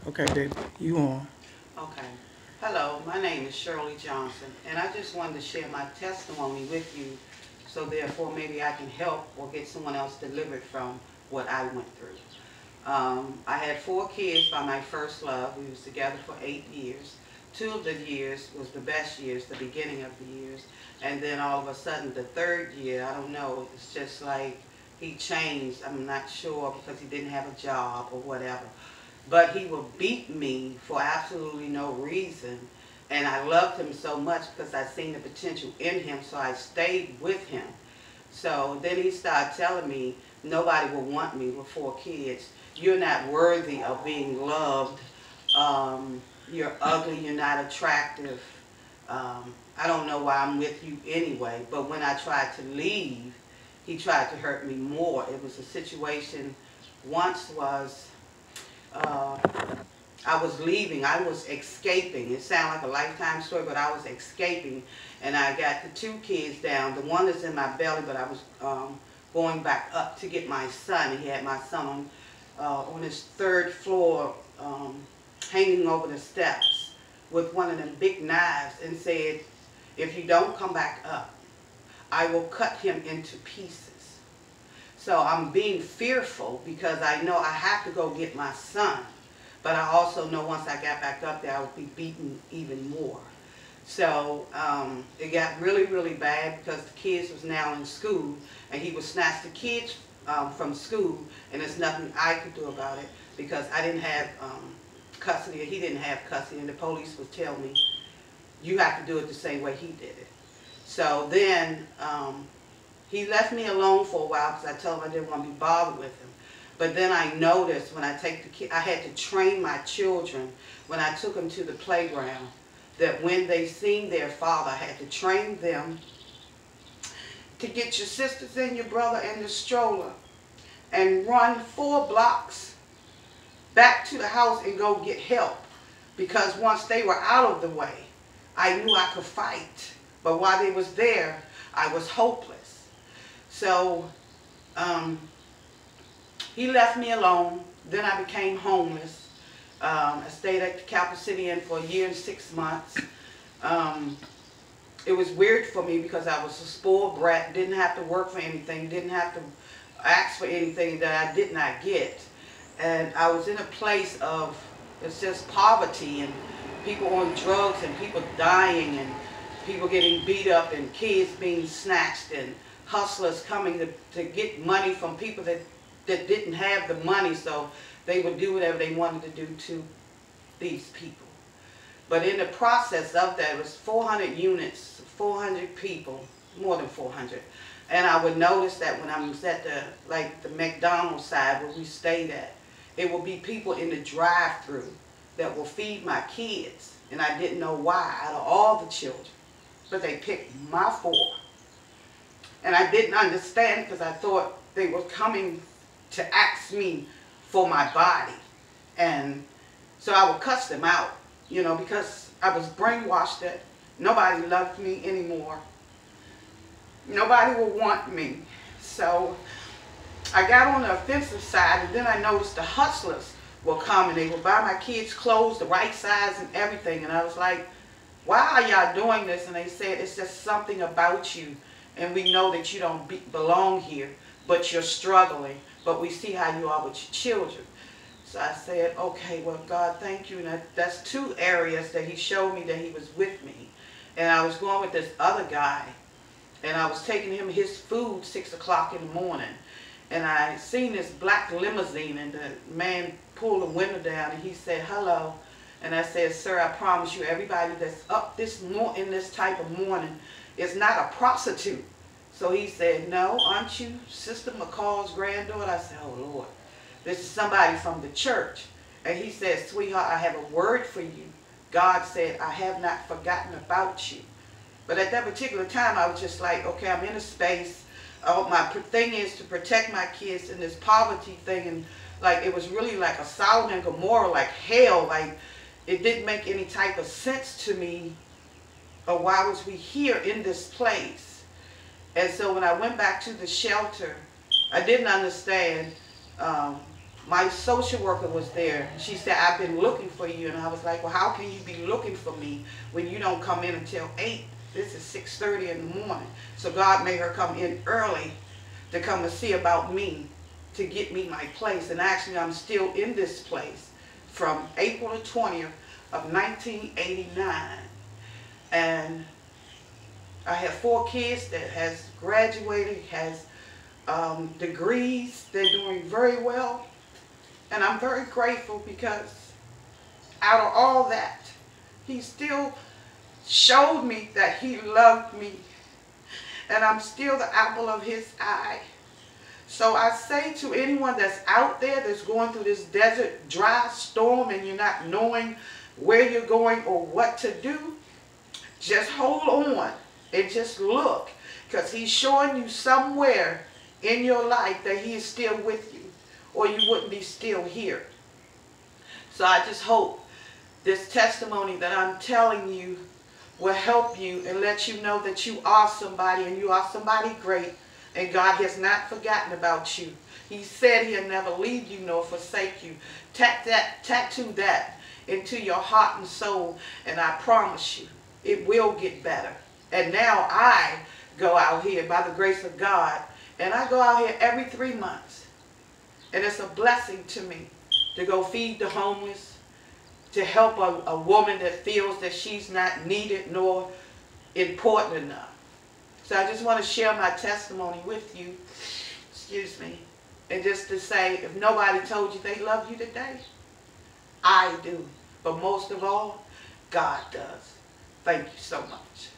Okay, baby, you on. Okay. Hello, my name is Shirley Johnson, and I just wanted to share my testimony with you so therefore maybe I can help or get someone else delivered from what I went through. I had 4 kids by my first love. We was together for 8 years. 2 of the years was the best years, the beginning of the years. And then all of a sudden, the 3rd year, I don't know, it's just like he changed. I'm not sure because he didn't have a job or whatever. But he would beat me for absolutely no reason. And I loved him so much because I seen the potential in him, so I stayed with him. So then he started telling me, nobody will want me with 4 kids. You're not worthy of being loved. You're ugly, you're not attractive. I don't know why I'm with you anyway. But when I tried to leave, he tried to hurt me more. It was a situation once was, I was leaving, I was escaping. It sounded like a Lifetime story, but I was escaping. And I got the 2 kids down. The one is in my belly, but I was going back up to get my son. He had my son on his 3rd floor, hanging over the steps with one of them big knives, and said, if you don't come back up, I will cut him into pieces. So I'm being fearful because I know I have to go get my son. But I also know once I got back up there, I would be beaten even more. So it got really, really bad because the kids was now in school, and he would snatch the kids from school, and there's nothing I could do about it because I didn't have custody, he didn't have custody, and the police would tell me, you have to do it the same way he did it. So then he left me alone for a while because I told him I didn't want to be bothered with him. But then I noticed when I take the kid, I had to train my children when I took them to the playground, that when they seen their father, I had to train them to get your sisters and your brother in the stroller and run 4 blocks back to the house and go get help. Because once they were out of the way, I knew I could fight. But while they was there, I was hopeless. So he left me alone. Then I became homeless. I stayed at the Capital City Inn for 1 year and 6 months. It was weird for me because I was a spoiled brat, didn't have to work for anything, didn't have to ask for anything that I did not get. And I was in a place of, it's just poverty and people on drugs and people dying and people getting beat up and kids being snatched and hustlers coming to get money from people that didn't have the money, so they would do whatever they wanted to do to these people. But in the process of that, it was 400 units, 400 people, more than 400. And I would notice that when I was at the McDonald's side where we stayed at, it would be people in the drive-thru that will feed my kids. And I didn't know why out of all the children. But they picked my 4. And I didn't understand because I thought they were coming to ask me for my body. And so I would cuss them out, you know, because I was brainwashed that nobody loved me anymore. Nobody would want me. So I got on the offensive side, and then I noticed the hustlers were coming. They would buy my kids clothes, the right size and everything. And I was like, why are y'all doing this? And they said, it's just something about you. And we know that you don't belong here, but you're struggling. But we see how you are with your children. So I said, okay, well, God, thank you. And that's 2 areas that he showed me that he was with me. And I was going with this other guy, and I was taking him his food 6 o'clock in the morning. And I seen this black limousine, and the man pulled the window down, and he said, hello. And I said, sir, I promise you, everybody that's up in this type of morning is not a prostitute. So he said, no, aren't you Sister McCall's granddaughter? I said, oh, Lord, this is somebody from the church. And he said, sweetheart, I have a word for you. God said, I have not forgotten about you. But at that particular time, I was just like, okay, I'm in a space. My thing is to protect my kids in this poverty thing. And like, it was really like a Sodom and Gomorrah, like hell. Like, it didn't make any type of sense to me. Or why was we here in this place? And so when I went back to the shelter, I didn't understand my social worker was there. She said, I've been looking for you. And I was like, well, how can you be looking for me when you don't come in until 8? This is 6:30 in the morning. So God made her come in early to come and see about me, to get me my place. And actually, I'm still in this place from April the 20th of 1989. And I have 4 kids that has graduated, has degrees. They're doing very well. And I'm very grateful because out of all that, he still showed me that he loved me. And I'm still the apple of his eye. So I say to anyone that's out there that's going through this desert dry storm and you're not knowing where you're going or what to do, just hold on and just look, because he's showing you somewhere in your life that he is still with you, or you wouldn't be still here. So I just hope this testimony that I'm telling you will help you and let you know that you are somebody, and you are somebody great, and God has not forgotten about you. He said he'll never leave you nor forsake you. Tattoo that into your heart and soul, and I promise you, it will get better. And now I go out here by the grace of God, and I go out here every 3 months. And it's a blessing to me to go feed the homeless, to help a woman that feels that she's not needed nor important enough. So I just want to share my testimony with you, excuse me, and just to say, if nobody told you they love you today, I do. But most of all, God does. Thank you so much.